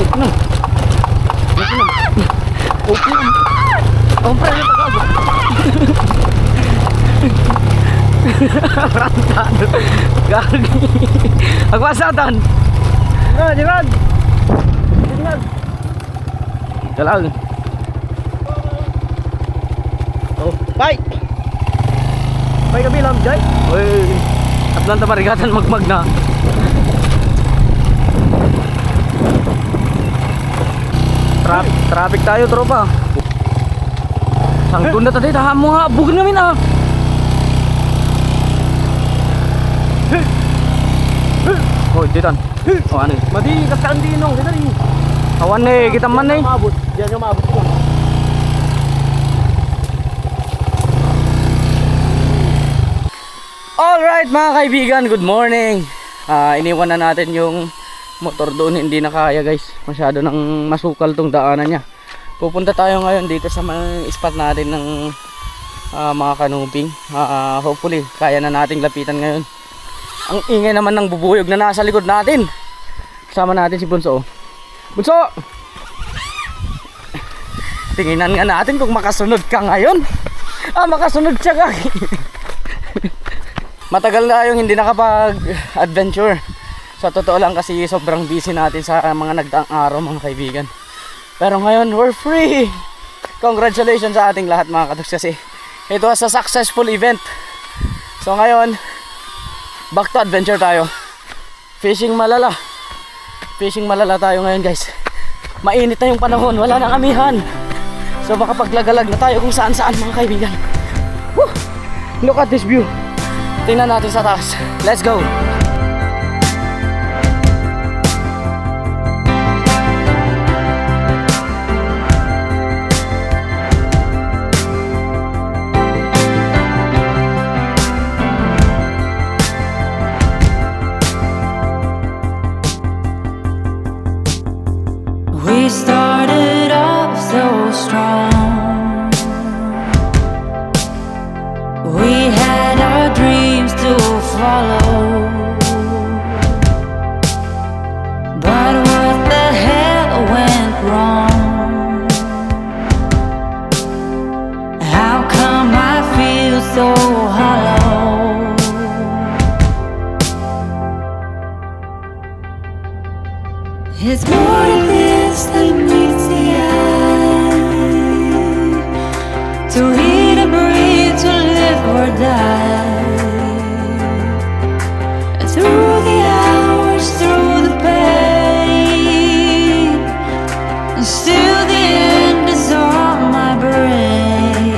Okay na. Okay na. Okay na. Ang pre na tagabot. Rantado. Gagi. Agwasatan. Jangan. Jalan. Oh, bye. Bye ka bilang, Jay. Oy. At lang tamarigatan magmag na. Traffic tayo, tropa. Sangtun na tayo, tahan mo nga. Bugin namin ah. Oh, ditan. Oh, ano? Madi kasaan dinong, kita rin. Awan eh, kita man eh. Diyan yung maabot ko. Alright mga kaibigan, good morning. Iniwan na natin yung motor doon, hindi na kaya guys. Masyado nang masukal tong daanan niya. Pupunta tayo ngayon dito sa mga spot natin ng mga kanuping. Hopefully, kaya na nating lapitan ngayon. Ang ingay naman ng bubuyog na nasa likod natin. Kasama natin si Bunso. Bunso! Tinginan nga natin kung makasunod ka ngayon. Makasunod siya kaki. Matagal na yung hindi nakapag-adventure. Sa totoo lang kasi sobrang busy natin sa mga nagdaang araw mga kaibigan. Pero ngayon we're free. Congratulations sa ating lahat mga katuks kasi it was a successful event. So ngayon back to adventure tayo. Fishing malala. Fishing malala tayo ngayon guys. Mainit na yung panahon, wala nang amihan. So makapaglagalag na tayo kung saan saan mga kaibigan. Woo! Look at this view. Tingnan natin sa taas. Let's go. We started off so strong. We had our dreams to follow. But what the hell went wrong? How come I feel so hollow? It's more than this than meets the eye. To eat and breathe, to live or die. And through the hours, through the pain, and still the end is on my brain.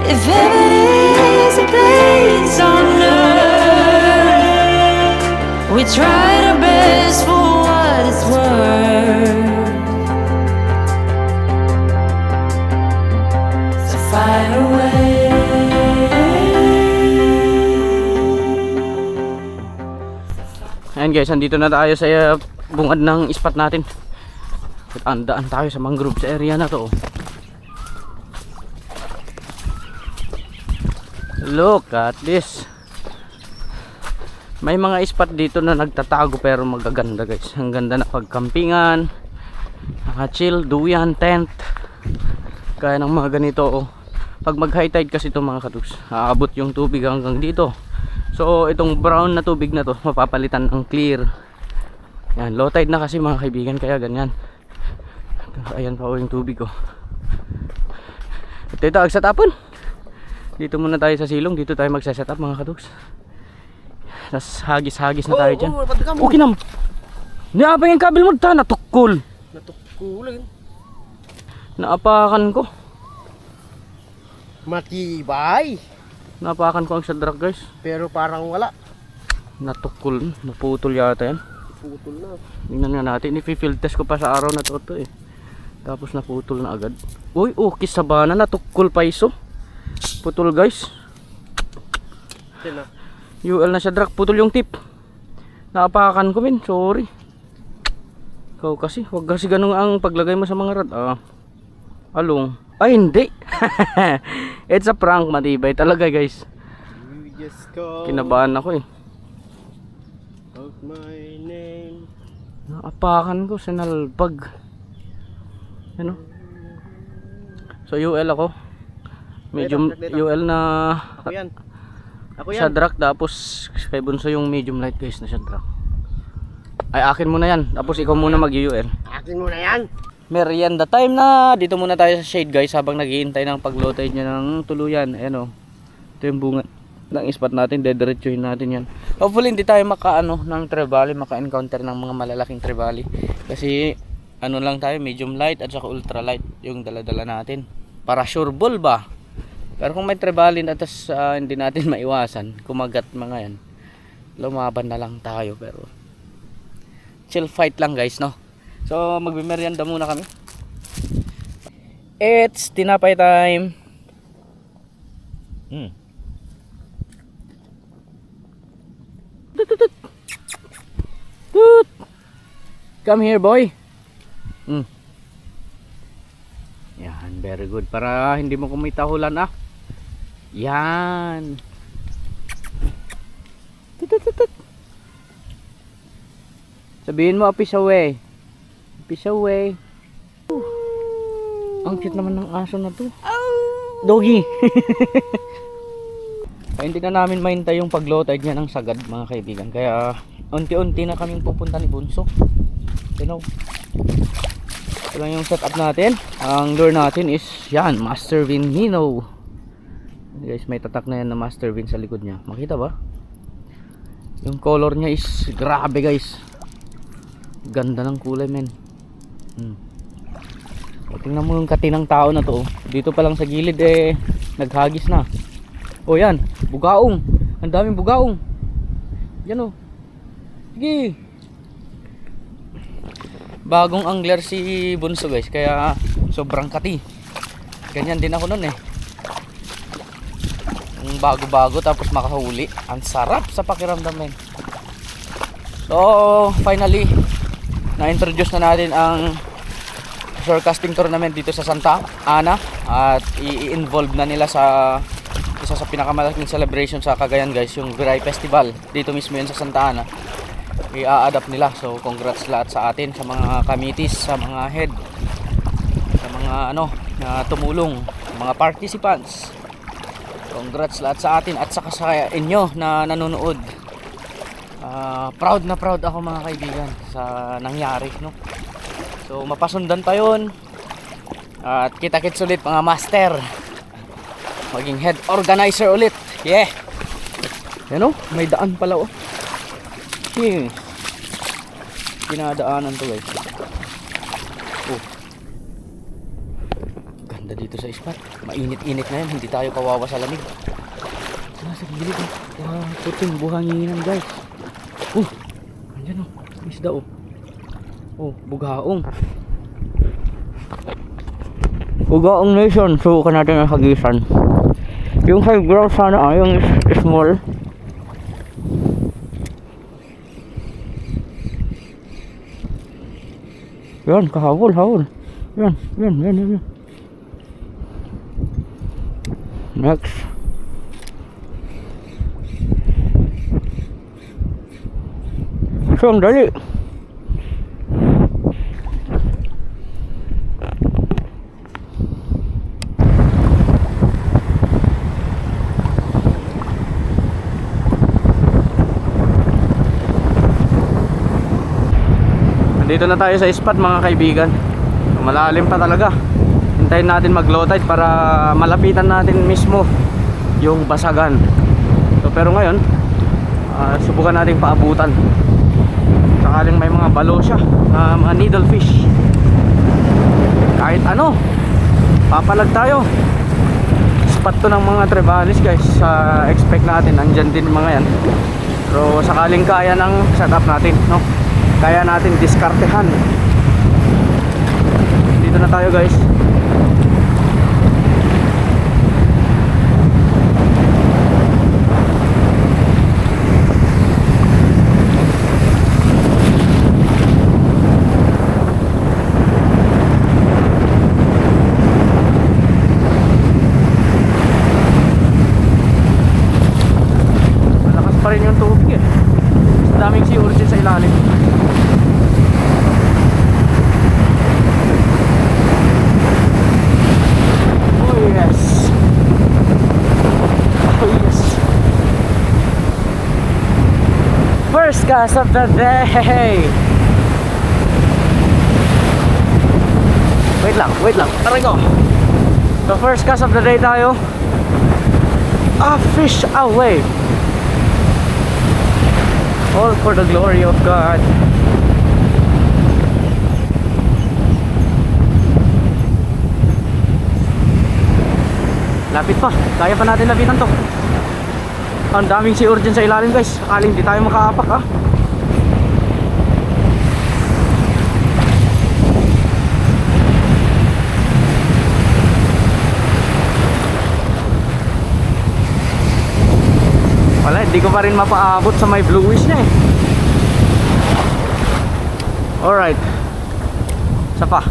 If heaven is a place on earth, we tried our best for what it's worth. So fire away. Ayan guys, andito na tayo sa bungad ng spot natin. Andaan tayo sa mangrove sa area na to. Look at this. May mga spot dito na nagtatago pero magaganda guys. Ang ganda na pagkampingan, naka-chill, duyan, tent. Kaya ng mga ganito oh. Pag mag high tide kasi ito mga katuks, aabot yung tubig hanggang dito. So itong brown na tubig na to mapapalitan ng clear. Yan, low tide na kasi mga kaibigan kaya ganyan. Ayan pa oh yung tubig oh. Ito sa tapon. Dito muna tayo sa silong, dito tayo magse-set up mga katuks. Tapos hagis-hagis na tayo dyan. Okay nam. Niapang yung kabil mo ta, natukul. Natukulan. Naapakan ko. Matibay. Naapakan ko ang sadrak guys. Pero parang wala. Natukul, naputol yata yan. Putol na. Tingnan nga natin, i-field test ko pa sa araw na to eh. Tapos naputol na agad. Uy, okay sabana, natukul pa iso. Putol guys. Yan na. UL na siya drak, putol yung tip. Naapakan ko min, sorry. Ikaw kasi, wag kasi ganun ang paglagay mo sa mga rad. Along. Ay hindi. It's a prank, matibay talaga guys. You just call Kinabahan ako eh. out my name. Naapakan ko, sinalpag. Ano? So UL ako. Medium UL na Ako yan. Ako yan. Shadrack, tapos kay Bunso yung medium light guys na Shadrack. Ay akin muna yan, tapos ikaw muna mag-UL. Akin mo na yan. Merienda time na. Dito muna tayo sa shade guys habang naghihintay ng pag-low tide niya ng tuluyan. Ayan o. Ito yung bunga ng spot natin. Dediretsuhin natin yan. Hopefully hindi tayo ng trevally, maka-encounter ng mga malalaking trevally. Kasi ano lang tayo, medium light at saka ultra light yung dala-dala natin. Para sure ball ba? Pero kung may trevally at hindi natin maiwasan, kumagat mga yan, lumaban na lang tayo. Pero chill fight lang guys, no? So magbe-merienda muna kami. It's tinapay time. Tut. Tut. Come here boy. Yan, very good. Para hindi mo kumitahulan ah. Yan. Tut. Sabihin mo, peace away. Peace away. Ang cute naman ng aso na to. Doggy. Kaya hindi na namin mahintay yung pag-low tide niya ng sagad mga kaibigan. Kaya unti-unti na kaming pupunta ni Bunso. You know. Ito lang yung setup natin. Ang lure natin is yan, Master Vin Nino. Guys, may tatak na yan na Master Vin sa likod niya. Makita ba? Yung color niya is grabe guys. Ganda ng kulay men. Tingnan mo yung katinang tao na to. Dito pa lang sa gilid naghagis na. O yan, bugaong. Ang daming bugaong. Yan o. Sige. Bagong angler si Bunso guys, kaya sobrang kati. Ganyan din ako nun Ang bago-bago tapos makahuli. Ang sarap sa pakiramdam men. So finally na-introduce na natin ang shore casting tournament dito sa Santa Ana at i-involve na nila sa isa sa pinakamalaking celebration sa Cagayan guys, yung Viray Festival. Dito mismo yun sa Santa Ana. I-a-adapt nila. So congrats lahat sa atin, sa mga committees, sa mga head, sa mga na tumulong, mga participants. Congrats lahat sa atin at saka sa inyo na nanonood. Proud na proud ako mga kaibigan sa nangyari, no? So mapasundan pa yun. At kita-kits ulit mga master. Maging head organizer ulit. Yeah. Yan may daan pala Yeah. Dinadaanan to guys. Ganda dito sa spot. Mainit-init na yan. Hindi tayo kawawa sa lamig. Nasa gilid puting buhanginan guys. Andyan isda bugaong. Bugaong nation. Subukan natin ang hagisan. Yung high ground sana yung small. Yan, kahawol. Yan. Next. So, ang dali. Dito na tayo sa spot mga kaibigan. Malalim pa talaga. Hintayin natin mag low tide para malapitan natin mismo yung basagan. So, pero ngayon subukan natin paabutan. Sakaling may mga balosya, mga needlefish. Kahit papalag tayo. Spot to ng mga trevallis guys. Expect natin andyan din mga yan. Pero sakaling kaya ng setup natin, no? Kaya natin diskartehan. Dito na tayo guys. Malakas pa rin yung tubig Daming sea urchin sa ilalim. cast of the day. Wait lang. Aray ko. The first cast of the day tayo. A fish away. All for the glory of God. Lapit pa. Kaya pa natin lapitan to. Ang daming sea urchin sa ilalim guys. Akaling di tayo makaapak ha. Wala, hindi ko pa rin mapaabot sa may bluish na eh. Alright. Isa pa.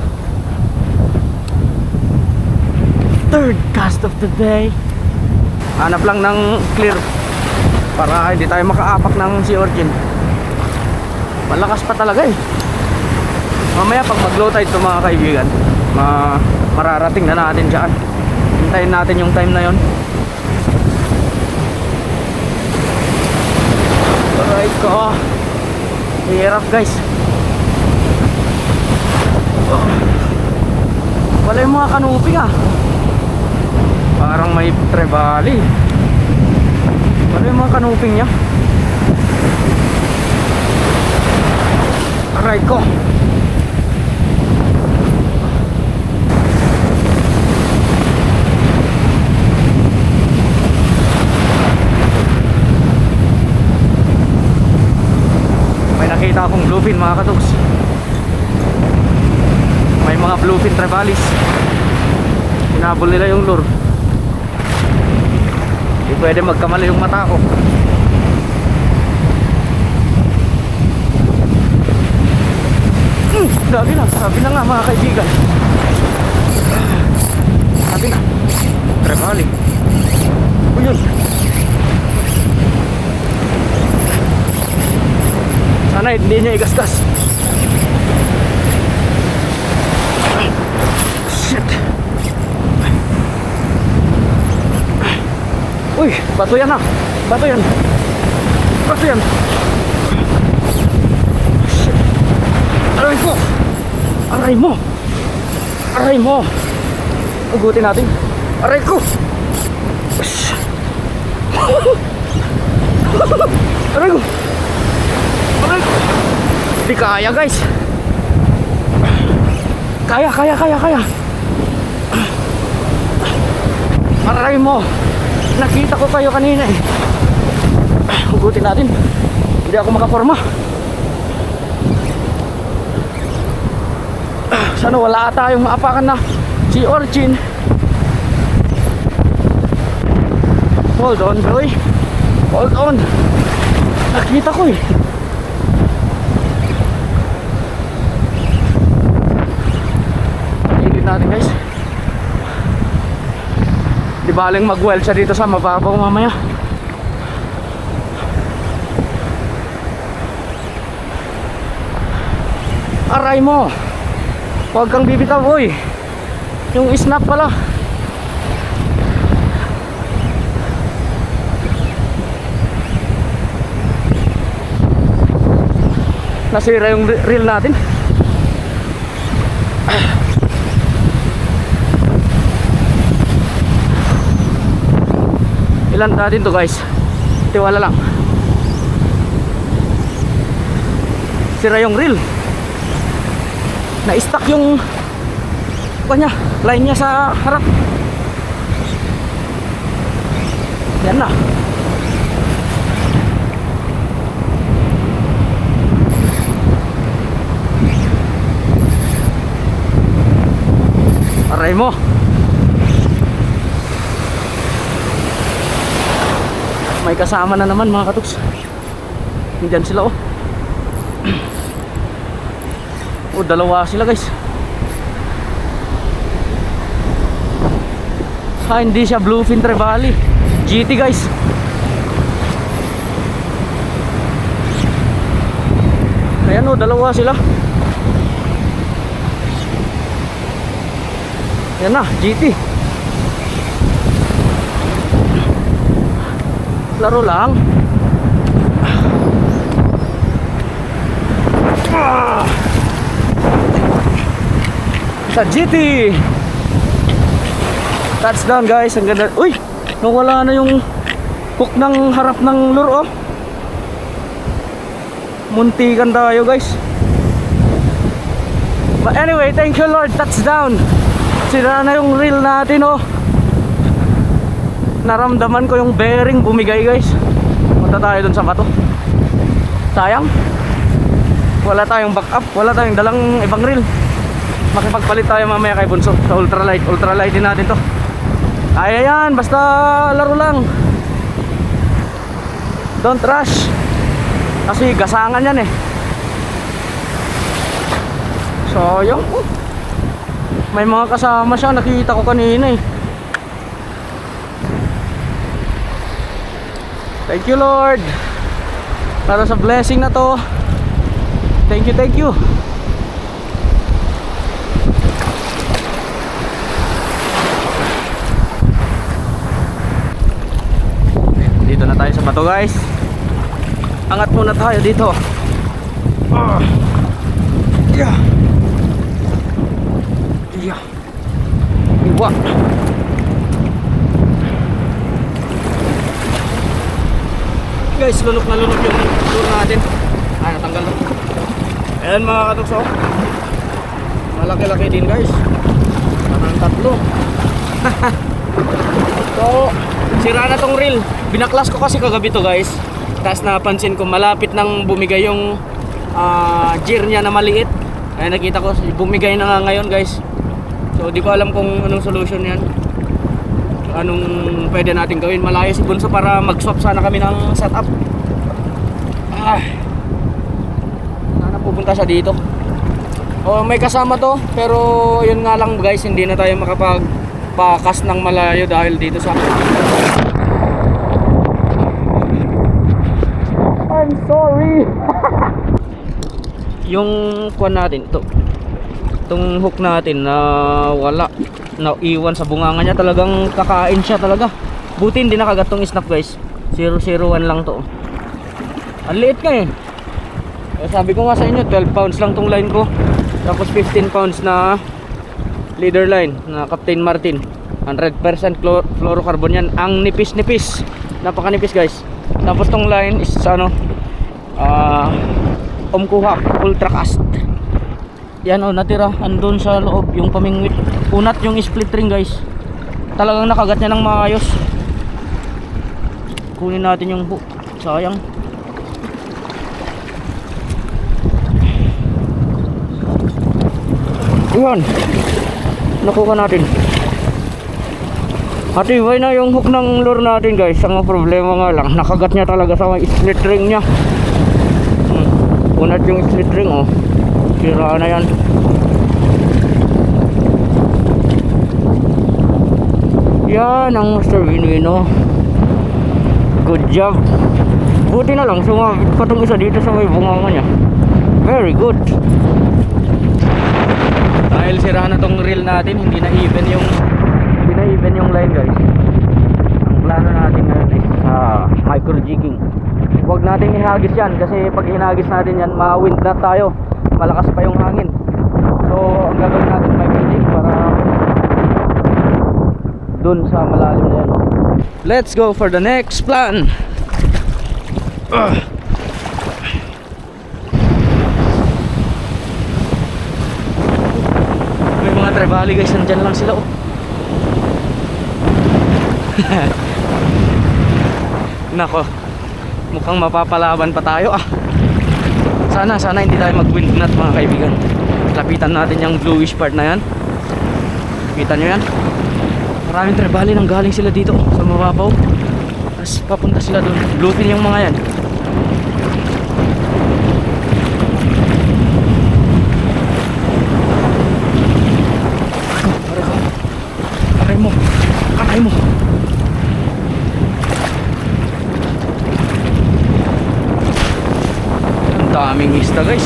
Third cast of the day. Hanap lang ng clear para hindi tayo makaapak ng sea urchin. Malakas pa talaga eh. Mamaya pag mag low tide to mga kaibigan, mararating na natin dyan. Hintayin natin yung time na yon. Alright ko. Hirap guys. Wala yung mga kanuping ah. Parang may trevally. Wala yung mga kanuping niya. Alright ko. Nakita akong bluefin mga katugs. May mga bluefin trevalis. Hinabol nila yung lure. Hindi pwede magkamali yung mata ko. Sabi na nga mga kaibigan. Sabi na trevally. O yun. Sana hindi niya igasgas. Shit. Uy, bato yan ah. Bato yan. Shit. Aray ko. Aray mo. Ugutin natin. Aray ko. Aray ko. Hindi kaya guys. Kaya. Aray mo. Nakita ko kayo kanina eh. Hugutin natin. Hindi ako makaporma. Sana wala tayong maapakan na sea urchin. Hold on boy. Hold on. Nakita ko eh. Natin guys. Di baling mag-weld siya dito sa mababaw mamaya. Aray mo. Huwag kang bibitaw boy. Yung snap pala. Nasira yung reel natin. Ilan natin to guys. Tiwala lang. Sira yung reel. Na-stuck yung kanya, line niya sa harap. Yan na. Aray mo. May kasama na naman mga katuks. Diyan sila oh. Oh, dalawa sila guys. Hindi siya bluefin trevally. GT guys. Ayan oh, dalawa sila. Yan na, GT. Laro lang. Sa GT. Touchdown guys, ang ganda. Uy, nawala na yung hook ng harap ng lure oh. Muntikan tayo guys. But anyway, thank you Lord, touchdown. Sira na yung reel natin oh. Naramdaman ko yung bearing bumigay guys. Punta tayo dun sa bato. Sayang, wala tayong backup, wala tayong dalang ibang reel. Makipagpalit tayo mamaya kay Bunso sa ultralight. Ultralight din natin to. Ay yan, basta laro lang. Don't rush. Kasi gasangan yan eh. Sayang. May mga kasama siya, nakita ko kanina eh. Thank you Lord para sa blessing na to. Thank you, thank you. Dito na tayo sa bato guys. Angat muna tayo dito. Yeah. Yeah. Iwa. Guys, lunok na lunok yung lure natin. Ay, natanggal na. Ayan mga katukso. Malaki-laki din guys. Parang tatlo. So, sira na tong reel. Binaklas ko kasi kagabi to guys. Tapos napansin ko malapit nang bumigay yung gear niya na maliit. Ay nakita ko bumigay na nga ngayon guys. So di ko alam kung anong solution yan. Anong pwede natin gawin. Malayo si Bunso para mag-swap sana kami ng setup. Sana pupunta siya dito. Oh, may kasama to. Pero yun nga lang guys, hindi na tayo makapagpakas ng malayo dahil dito sa I'm sorry. Yung kuwan natin ito, itong hook natin na wala, na iwan sa bunganga niya, talagang kakain siya talaga. Buti hindi nakagat tong snap guys. 001 lang to. Ang liit nga eh. Sabi ko nga sa inyo 12 pounds lang tong line ko. Tapos 15 pounds na leader line na Captain Martin. 100% fluorocarbon yan. Ang nipis-nipis, napakanipis guys. Tapos tong line is ano, Omkuhak Ultra Cast. Yan o, natira andun sa loob yung pamingwit. Unat yung split ring guys. Talagang nakagat niya ng maayos. Kunin natin yung hook. Sayang. Ayan, nakuha natin. Matibay na yung hook ng lure natin guys. Ang problema nga lang, nakagat niya talaga sa may split ring niya. Unat yung split ring oh. Sira na yan. Yan ang Master Vinuino. Good job. Buti na lang sumabit pa itong isa dito sa may bunganga niya. Very good. Dahil sira na tong reel natin, hindi na even yung line guys. Ang plano natin ngayon is micro jigging. Huwag natin ihagis yan kasi pag hinagis natin yan, ma-wind na tayo. Malakas pa yung hangin. So ang gagawin natin micro jig para dun sa malalim na yan. Let's go for the next plan. May mga trevally guys, nandyan lang sila oh. Nako, mukhang mapapalaban pa tayo ah. Sana hindi tayo mag-wind nut mga kaibigan. Lapitan natin yung bluish part na yan. Kita nyo yan. Maraming trevally nang galing sila dito sa mababaw. Tapos papunta sila doon. Bluefin yung mga yan. Aray mo. Ang daming isda guys.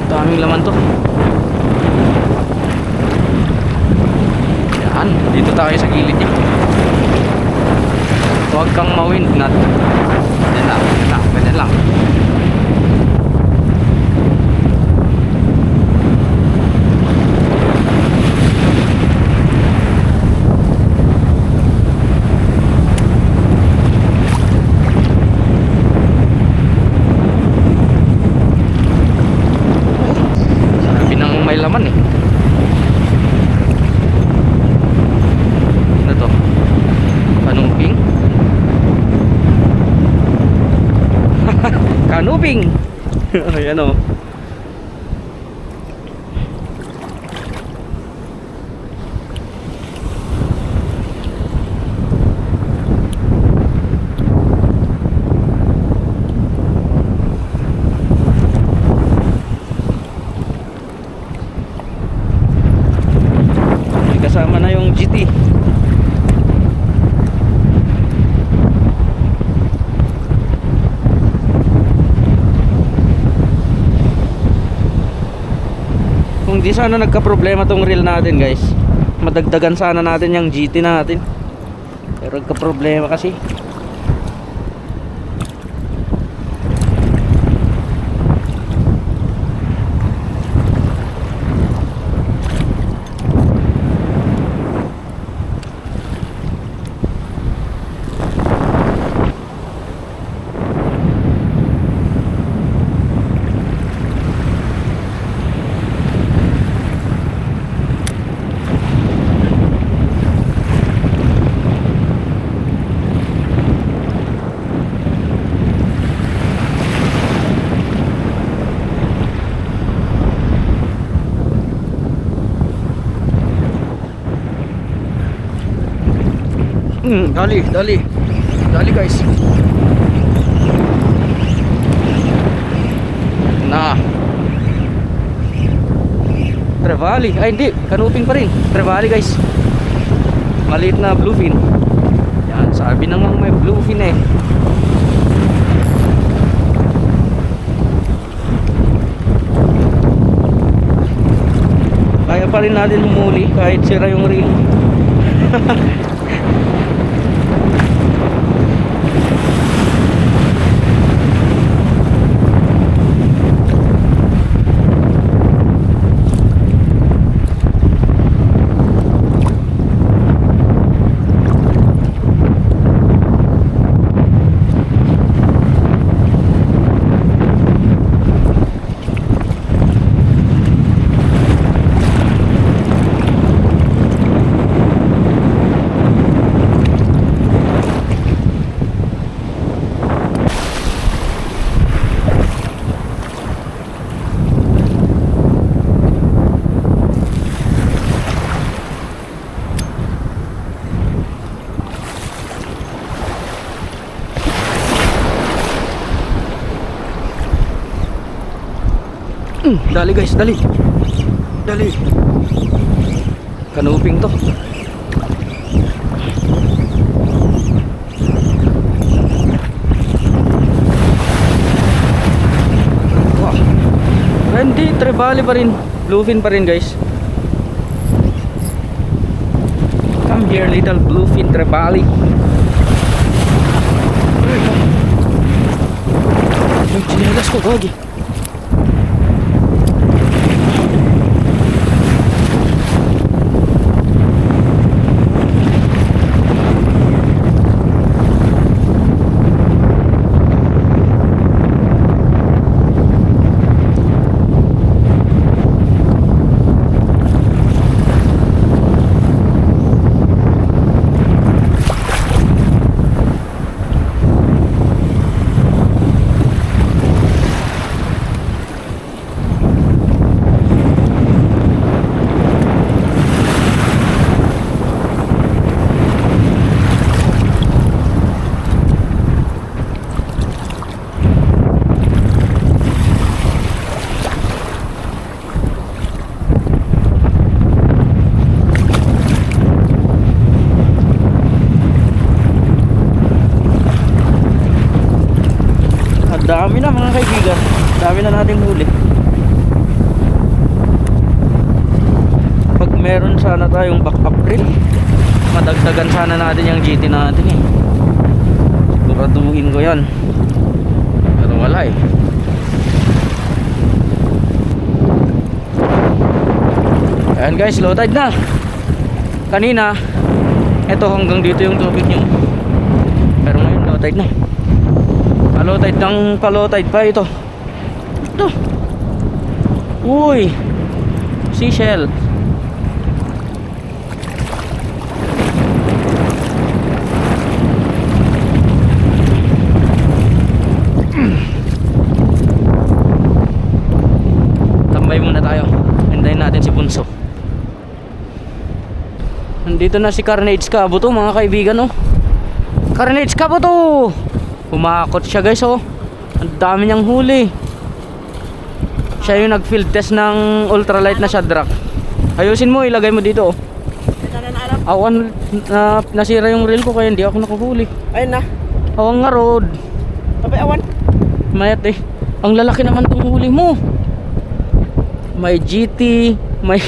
Daming laman to. Yan, dito tayo sa gilid niya. Huwag kang mawindnut. Ganyan lang, ganyan lang, ganyan lang. Sabi ng may laman eh. Ano to? Kanuping? Kanuping! Ayan o. May kasama na yung GT. Kung di sana nagka-problema tong reel natin guys, madagdagan sana natin yung GT natin. Pero nagka-problema kasi. Dali, dali. Dali guys. Na. Trevally. Ay hindi, kanuping pa rin. Trevally guys. Maliit na bluefin. Yan, sabi namang may bluefin eh. Kaya pa rin natin humuli kahit sira yung reel. Dali guys, dali. Dali. Kanuping to. Wow. Hindi, trevally pa rin. Bluefin pa rin guys. Come here little bluefin trevally. Yung chinelas ko, gagi. Dami na mga kaibigan. Dami na nating huli. Pag meron sana tayong backup reel, madagdagan sana natin yung GT natin eh. siguraduhin ko yan, pero wala eh. Ayan guys, low tide na. Kanina eto hanggang dito yung tubig nyo, pero ngayon low tide na. Low tide ng low tide pa ito. Ito, uy, seashell. Tambay muna tayo, hintayin natin si Bunso. Nandito na si Carnage Cabuto mga kaibigan, oh. Carnage Cabuto, humakot siya guys, oh. Ang dami niyang huli. Siya yung nag-field test ng ultralight na Shadrack. Ayusin mo, ilagay mo dito, oh. Awan, nasira yung reel ko kaya hindi ako nakahuli. Ayun na. Awang nga road. Tabi awan. Mayat eh. Ang lalaki naman tong huli mo. May GT, may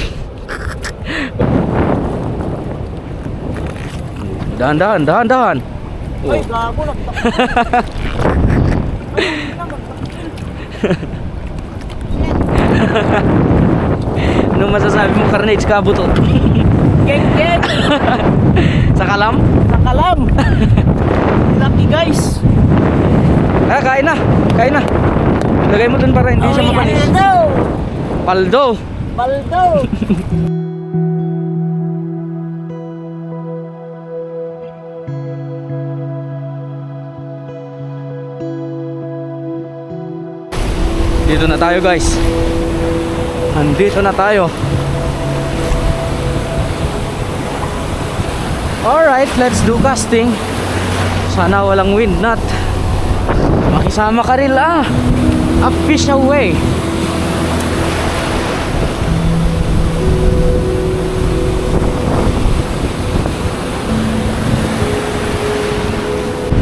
dahan. Oh. Ay, gago na. Ano masasabi mo, Carnage Cabuto? Geng. Sa kalam? Nakalam. Lucky guys. Kain na. Lagay mo dun para hindi siya mapanis. Paldo. Dito na tayo guys. Andito na tayo. Alright, let's do casting. Sana walang wind knot. Makisama ka rin lah. A fish away.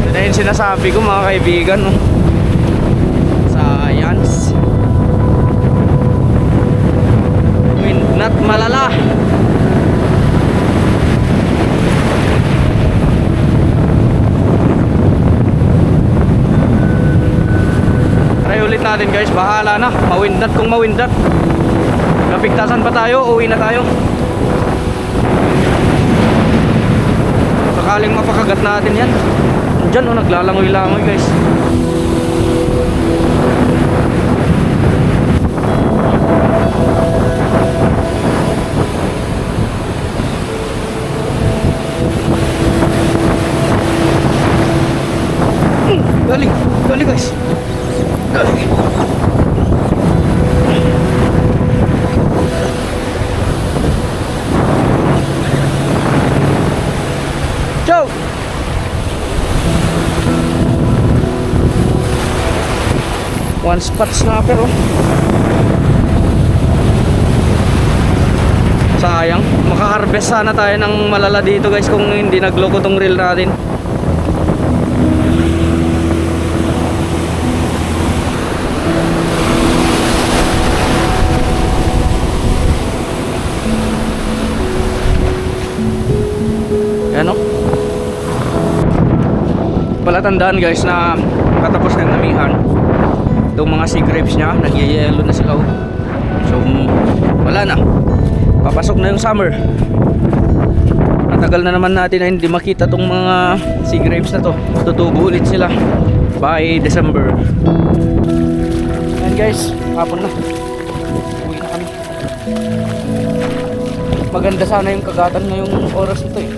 Ito na yung sinasabi ko mga kaibigan, no? Science. Wind knot malala. Try ulit natin guys, bahala na. Mawindat kung mawindat. Kapigtasan pa tayo, uwi na tayo. Sakaling mapakagat natin yan. Diyan, oh, naglalangoy-langoy guys. Galing guys. Galing. Ciao. One spot snapper, oh. Sayang, makaharvest sana tayo ng malala dito guys kung hindi nagloko tong reel natin. Ano? Palatandaan guys na katapos ng namihan. Itong mga sea grapes niya, nagyayelo na sila. So wala na. Papasok na yung summer. Matagal na naman natin na hindi makita tong mga sea grapes na to. Tutubo ulit sila by December. Ayan guys, hapon na. Uwi na kami. Maganda sana yung kagatan ngayong oras ito eh.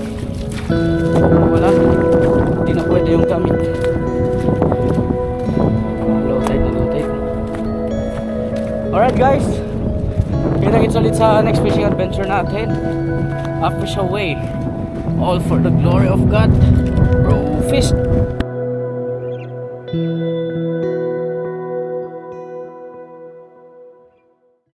Wala, hindi na pwede yung gamit. Low tide na. Alright guys, kita-kits ulit sa next fishing adventure natin. A fish away, all for the glory of God. Bro, fish.